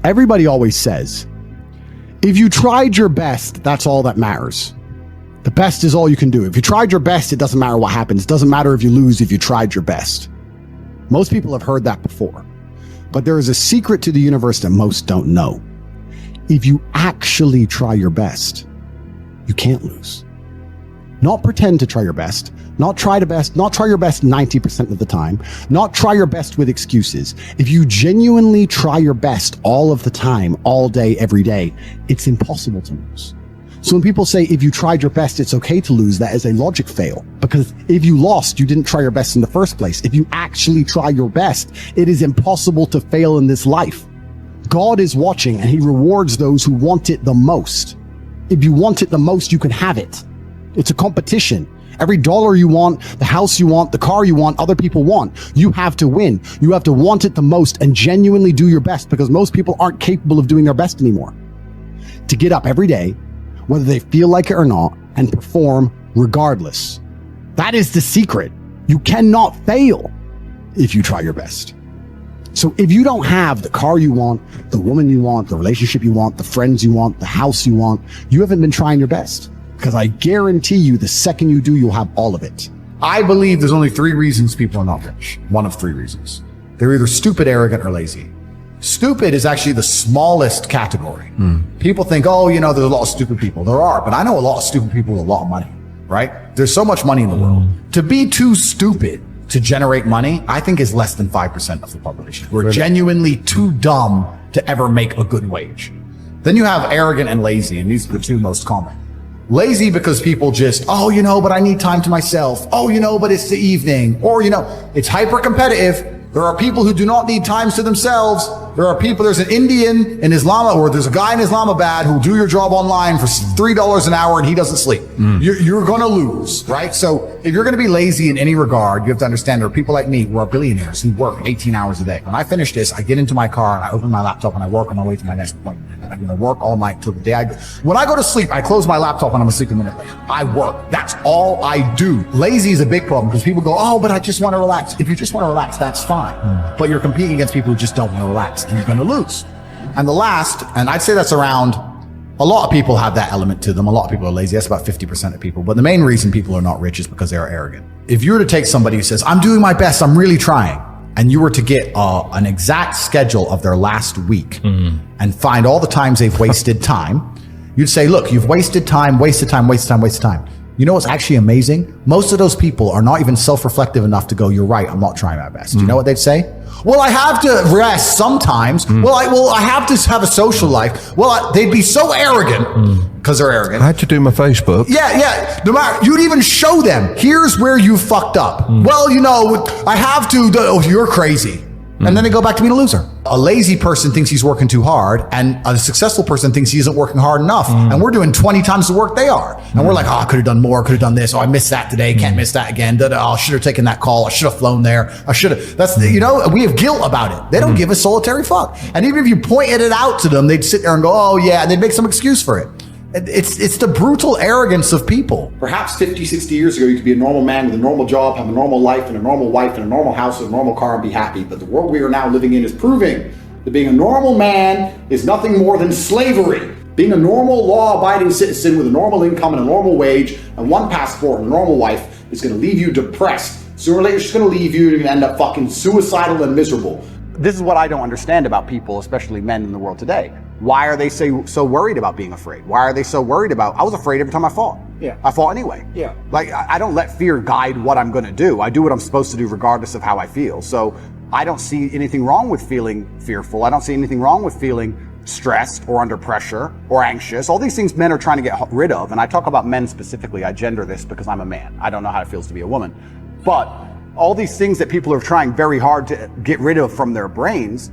Everybody always says, if you tried your best, that's all that matters. The best is all you can do. If you tried your best, it doesn't matter what happens. It doesn't matter if you lose if you tried your best. Most people have heard that before. But there is a secret to the universe that most don't know. If you actually try your best, you can't lose. Not pretend to try your best, not try your best 90% of the time, not try your best with excuses. If you genuinely try your best all of the time, all day, every day, it's impossible to lose. So when people say, if you tried your best, it's okay to lose, that is a logic fail. Because if you lost, you didn't try your best in the first place. If you actually try your best, it is impossible to fail in this life. God is watching and he rewards those who want it the most. If you want it the most, you can have it. It's a competition. Every dollar you want, the house you want, the car you want, other people want, you have to win. You have to want it the most and genuinely do your best, because most people aren't capable of doing their best anymore. To get up every day, whether they feel like it or not, and perform regardless. That is the secret. You cannot fail if you try your best. So if you don't have the car you want, the woman you want, the relationship you want, the friends you want, the house you want, you haven't been trying your best. Because I guarantee you, the second you do, you'll have all of it. I believe there's only 3 reasons people are not rich. One of 3 reasons. They're either stupid, arrogant, or lazy. Stupid is actually the smallest category. People think, oh, you know, there's a lot of stupid people. There are, but I know a lot of stupid people with a lot of money, right? There's so much money in the world. To be too stupid to generate money, I think is less than 5% of the population. We're genuinely too dumb to ever make a good wage. Then you have arrogant and lazy, and these are the 2 most common. Lazy because people just, oh, you know, but I need time to myself. Oh, you know, but it's the evening. Or, you know, it's hyper competitive. There are people who do not need times to themselves. There are people, there's an Indian in Islam, or there's a guy in Islamabad who'll do your job online for $3 an hour and he doesn't sleep. You're going to lose, right? So if you're going to be lazy in any regard, you have to understand there are people like me who are billionaires who work 18 hours a day. When I finish this, I get into my car and I open my laptop and I work on my way to my next appointment. I'm going to work all night till the day I go. When I go to sleep, I close my laptop and I'm asleep a minute later. I work. That's all I do. Lazy is a big problem because people go, oh, but I just want to relax. If you just want to relax, that's fine. But you're competing against people who just don't want to relax, and you're going to lose. And the last, and I'd say that's around, a lot of people have that element to them. A lot of people are lazy. That's about 50% of people. But the main reason people are not rich is because they are arrogant. If you were to take somebody who says, I'm doing my best, I'm really trying, and you were to get an exact schedule of their last week and find all the times they've wasted time, you'd say, look, you've wasted time, wasted time, wasted time, wasted time. You know what's actually amazing? Most of those people are not even self-reflective enough to go, you're right, I'm not trying my best. You know what they'd say? Well, I have to rest sometimes. Well, I have to have a social life. Well, they'd be so arrogant because they're arrogant. I had to do my Facebook. Yeah. No matter, you'd even show them, here's where you fucked up. Well, you know, I have to, you're crazy. And then they go back to being a loser. A lazy person thinks he's working too hard, and a successful person thinks he isn't working hard enough. And we're doing 20 times the work they are. And we're like, oh, I could have done more, could have done this. Oh, I missed that today, can't miss that again. Oh, I should have taken that call. I should have flown there. I should have. That's, you know, we have guilt about it. They don't give a solitary fuck. And even if you pointed it out to them, they'd sit there and go, oh yeah, and they'd make some excuse for it. It's the brutal arrogance of people. Perhaps 50, 60 years ago, you could be a normal man with a normal job, have a normal life and a normal wife and a normal house and a normal car and be happy. But the world we are now living in is proving that being a normal man is nothing more than slavery. Being a normal, law-abiding citizen with a normal income and a normal wage and one passport and a normal wife is going to leave you depressed. Sooner or later, it's going to leave you and end up fucking suicidal and miserable. This is what I don't understand about people, especially men in the world today. Why are they so worried about being afraid? Why are they so worried about, I was afraid every time I fought. Yeah. I fought anyway. Yeah. Like, I don't let fear guide what I'm going to do. I do what I'm supposed to do regardless of how I feel. So I don't see anything wrong with feeling fearful. I don't see anything wrong with feeling stressed or under pressure or anxious. All these things men are trying to get rid of. And I talk about men specifically. I gender this because I'm a man. I don't know how it feels to be a woman. But all these things that people are trying very hard to get rid of from their brains,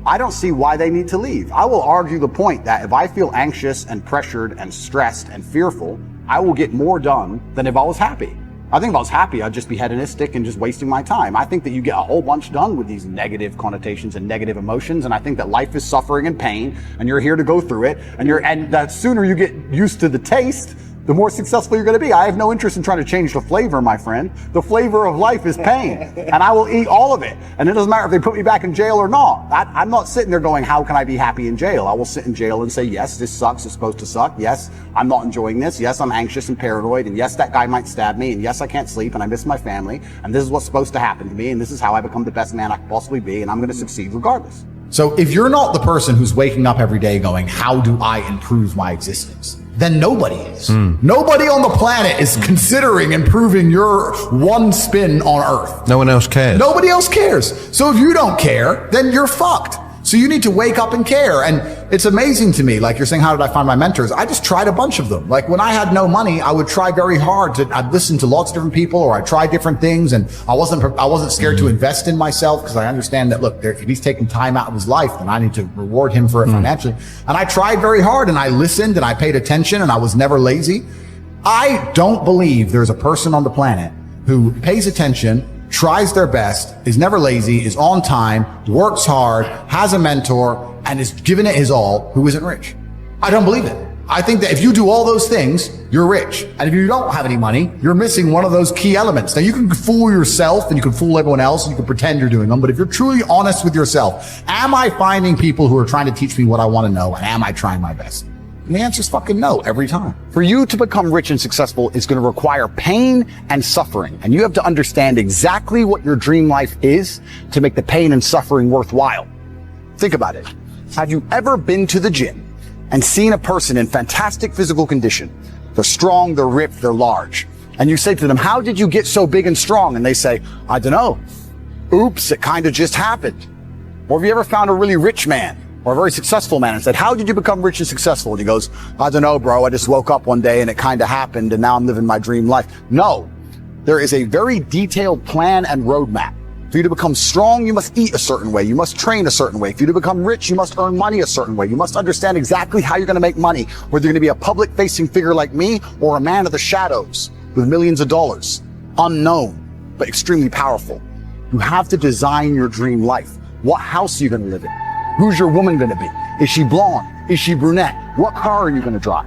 I don't see why they need to leave. I will argue the point that if I feel anxious and pressured and stressed and fearful, I will get more done than if I was happy. I think if I was happy, I'd just be hedonistic and just wasting my time. I think that you get a whole bunch done with these negative connotations and negative emotions. And I think that life is suffering and pain and you're here to go through it. And the sooner you get used to the taste, the more successful you're going to be. I have no interest in trying to change the flavor, my friend. The flavor of life is pain, and I will eat all of it. And it doesn't matter if they put me back in jail or not. I'm not sitting there going, how can I be happy in jail? I will sit in jail and say, yes, this sucks. It's supposed to suck. Yes, I'm not enjoying this. Yes, I'm anxious and paranoid. And yes, that guy might stab me. And yes, I can't sleep and I miss my family. And this is what's supposed to happen to me. And this is how I become the best man I can possibly be. And I'm going to succeed regardless. So if you're not the person who's waking up every day going, how do I improve my existence? Then nobody is. Nobody on the planet is considering improving your one spin on Earth. No one else cares. Nobody else cares. So if you don't care, then you're fucked. So you need to wake up and care. And it's amazing to me, like you're saying, how did I find my mentors? I just tried a bunch of them. Like when I had no money, I would try very hard I'd listen to lots of different people, or I'd try different things. And I wasn't scared to invest in myself, because I understand that, look, if he's taking time out of his life, then I need to reward him for it financially. And I tried very hard, and I listened, and I paid attention, and I was never lazy. I don't believe there's a person on the planet who pays attention, tries their best, is never lazy, is on time, works hard, has a mentor, and is giving it his all, who isn't rich. I don't believe it. I think that if you do all those things, you're rich. And if you don't have any money, you're missing one of those key elements. Now, you can fool yourself and you can fool everyone else and you can pretend you're doing them, but if you're truly honest with yourself, am I finding people who are trying to teach me what I want to know, and am I trying my best? And the answer is fucking no every time. For you to become rich and successful is going to require pain and suffering. And you have to understand exactly what your dream life is to make the pain and suffering worthwhile. Think about it. Have you ever been to the gym and seen a person in fantastic physical condition? They're strong, they're ripped, they're large. And you say to them, how did you get so big and strong? And they say, I don't know. Oops, it kind of just happened. Or have you ever found a really rich man or a very successful man and said, how did you become rich and successful? And he goes, I don't know, bro. I just woke up one day and it kind of happened and now I'm living my dream life. No, there is a very detailed plan and roadmap. For you to become strong, you must eat a certain way. You must train a certain way. For you to become rich, you must earn money a certain way. You must understand exactly how you're going to make money, whether you're going to be a public facing figure like me or a man of the shadows with millions of dollars. Unknown, but extremely powerful. You have to design your dream life. What house are you going to live in? Who's your woman going to be? Is she blonde? Is she brunette? What car are you going to drive?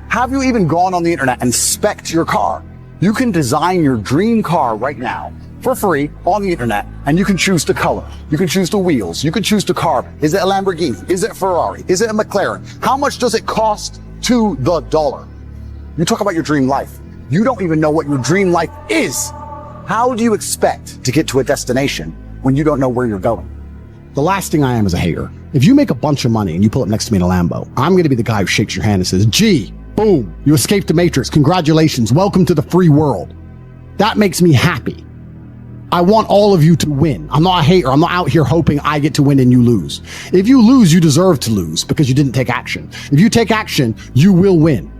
Have you even gone on the internet and spec'd your car? You can design your dream car right now for free on the internet, and you can choose the color. You can choose the wheels. You can choose the carbon. Is it a Lamborghini? Is it a Ferrari? Is it a McLaren? How much does it cost to the dollar? You talk about your dream life. You don't even know what your dream life is. How do you expect to get to a destination when you don't know where you're going? The last thing I am is a hater. If you make a bunch of money and you pull up next to me in a Lambo, I'm going to be the guy who shakes your hand and says, gee, boom, you escaped the Matrix. Congratulations. Welcome to the free world. That makes me happy. I want all of you to win. I'm not a hater. I'm not out here hoping I get to win and you lose. If you lose, you deserve to lose because you didn't take action. If you take action, you will win.